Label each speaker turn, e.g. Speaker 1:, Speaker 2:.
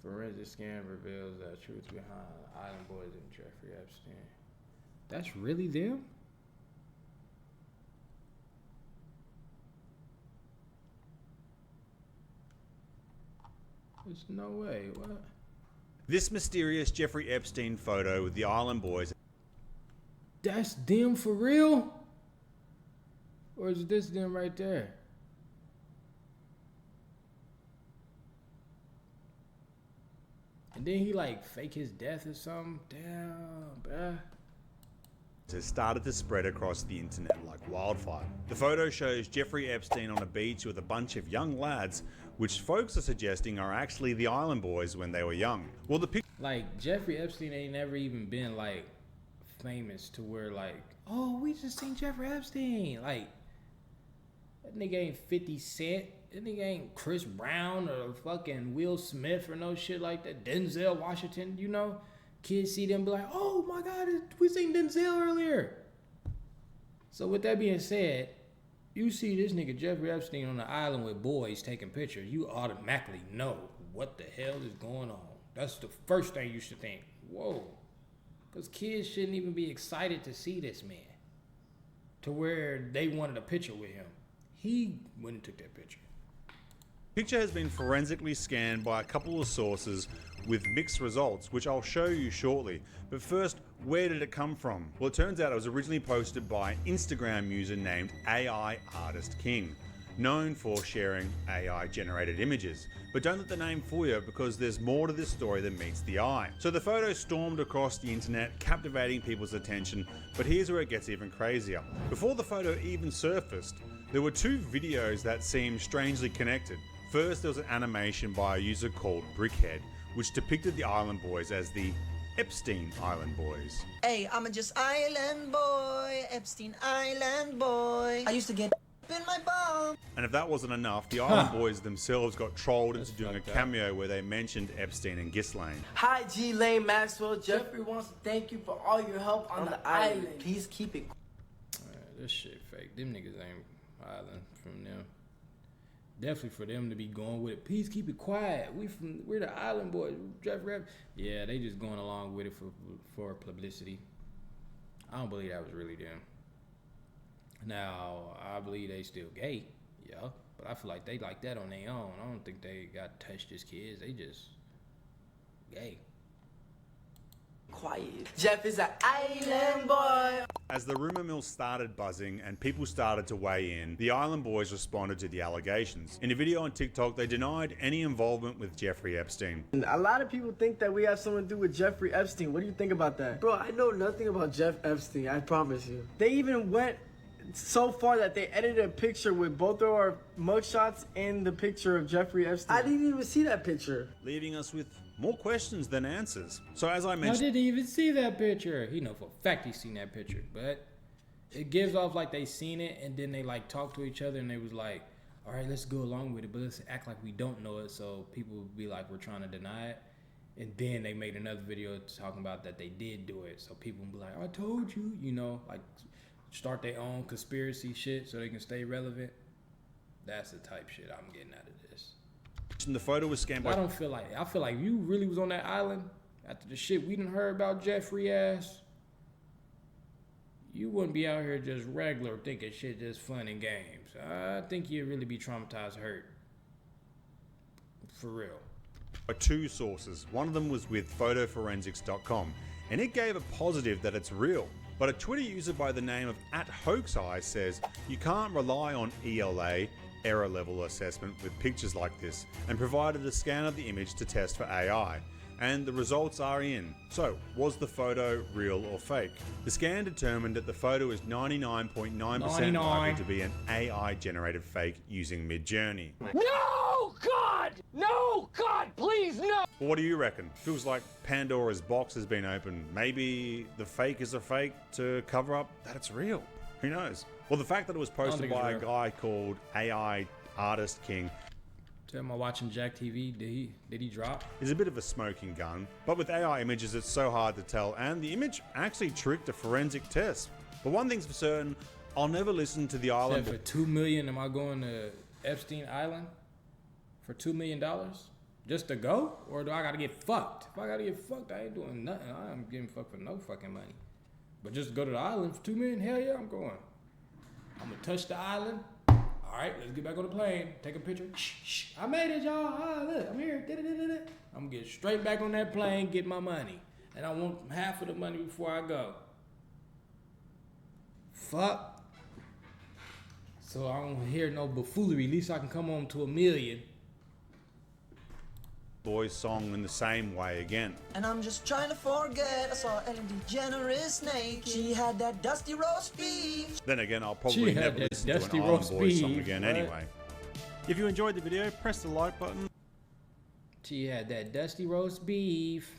Speaker 1: Forensic scan reveals the truth behind Island Boys and Jeffrey Epstein. That's really them? There's no way. What?
Speaker 2: This mysterious Jeffrey Epstein photo with the Island Boys.
Speaker 1: That's them for real? Or is this them right there? And then he like fake his death or something? Damn, bruh.
Speaker 2: Has started to spread across the internet like wildfire. The photo shows Jeffrey Epstein on a beach with a bunch of young lads, which folks are suggesting are actually the Island Boys when they were young. Well, the picture,
Speaker 1: like, Jeffrey Epstein ain't never even been like famous to where like, oh, we just seen Jeffrey Epstein. Like, that nigga ain't 50 Cent. That nigga ain't Chris Brown or fucking Will Smith or no shit like that. Denzel Washington, you know? Kids see them be like, oh my God, we seen Denzel earlier. So with that being said, you see this nigga Jeffrey Epstein on the island with boys taking pictures, you automatically know what the hell is going on. That's the first thing you should think. Whoa. Because kids shouldn't even be excited to see this man to where they wanted a picture with him. He went and took that picture.
Speaker 2: Picture has been forensically scanned by a couple of sources with mixed results, which I'll show you shortly. But first, where did it come from? Well, it turns out it was originally posted by an Instagram user named AI Artist King, known for sharing AI generated images. But don't let the name fool you, because there's more to this story than meets the eye. So the photo stormed across the internet, captivating people's attention, but here's where it gets even crazier. Before the photo even surfaced, there were two videos that seemed strangely connected. First, there was an animation by a user called Brickhead, which depicted the Island Boys as the Epstein Island Boys.
Speaker 3: Hey, I'm a just island boy, Epstein Island boy. I used to get in my bum.
Speaker 2: And if that wasn't enough, the Island Boys themselves got trolled into doing a cameo where they mentioned Epstein and Ghislaine.
Speaker 4: Hi, G. Lane Maxwell. Jeffrey wants to thank you for all your help on the island. Please keep it.
Speaker 1: This shit fake. Them niggas ain't island from them. Definitely for them to be going with it. Please keep it quiet. We're the Island Boys. Jeffrey. Yeah, they just going along with it for publicity. I don't believe that was really them. Now, I believe they still gay, yeah, but I feel like they like that on their own. I don't think they got touched as kids. They just gay.
Speaker 4: Quiet. Jeff is an island boy.
Speaker 2: As the rumor mill started buzzing and people started to weigh in, the Island Boys responded to the allegations. In a video on TikTok, they denied any involvement with Jeffrey Epstein.
Speaker 5: A lot of people think that we have something to do with Jeffrey Epstein. What do you think about that?
Speaker 4: Bro, I know nothing about Jeff Epstein, I promise you.
Speaker 5: They even went so far that they edited a picture with both of our mugshots and the picture of Jeffrey Epstein.
Speaker 4: I didn't even see that picture.
Speaker 2: Leaving us with more questions than answers. So as I mentioned...
Speaker 1: I didn't even see that picture. He know for a fact he's seen that picture, but it gives off like they seen it and then they like talk to each other and they was like, all right, let's go along with it, but let's act like we don't know it so people would be like, we're trying to deny it. And then they made another video talking about that they did do it. So people would be like, I told you, you know, like start their own conspiracy shit so they can stay relevant. That's the type shit I'm getting out of this.
Speaker 2: The photo was scanned by...
Speaker 1: I feel like you really was on that island after the shit we done heard about Jeffrey ass. You wouldn't be out here just regular thinking shit just fun and games. I think you'd really be traumatized, hurt. For real.
Speaker 2: By two sources. One of them was with photoforensics.com, and it gave a positive that it's real. But a Twitter user by the name of @HoaxEye says you can't rely on ELA, error level assessment, with pictures like this, and provided a scan of the image to test for AI. And the results are in. So, was the photo real or fake? The scan determined that the photo is 99.9% likely to be an AI-generated fake using Midjourney.
Speaker 6: No, God! No, God, please, no!
Speaker 2: Well, what do you reckon? Feels like Pandora's box has been opened. Maybe the fake is a fake to cover up that it's real. Who knows? Well, the fact that it was posted by a guy called AI Artist King...
Speaker 1: Am I watching Jack TV? Did he drop?
Speaker 2: Is a bit of a smoking gun. But with AI images, it's so hard to tell, and the image actually tricked a forensic test. But one thing's for certain, I'll never listen to the island...
Speaker 1: For $2 million, am I going to Epstein Island? For $2 million? Just to go? Or do I gotta get fucked? If I gotta get fucked, I ain't doing nothing. I am getting fucked for no fucking money. But just to go to the island for $2 million, hell yeah, I'm going. I'm gonna touch the island. All right, let's get back on the plane. Take a picture. Shh, I made it, y'all. Ah, look, I'm here. I'm gonna get straight back on that plane, get my money. And I want half of the money before I go. Fuck. So I don't hear no buffoonery. At least I can come home to $1 million.
Speaker 2: Boys song in the same way again.
Speaker 3: And I'm just trying to forget. I saw Ellen DeGeneres naked. She had that dusty roast beef.
Speaker 2: Then again, I'll probably never listen to an Island Boys song again anyway. If you enjoyed the video, press the like button.
Speaker 1: She had that dusty roast beef.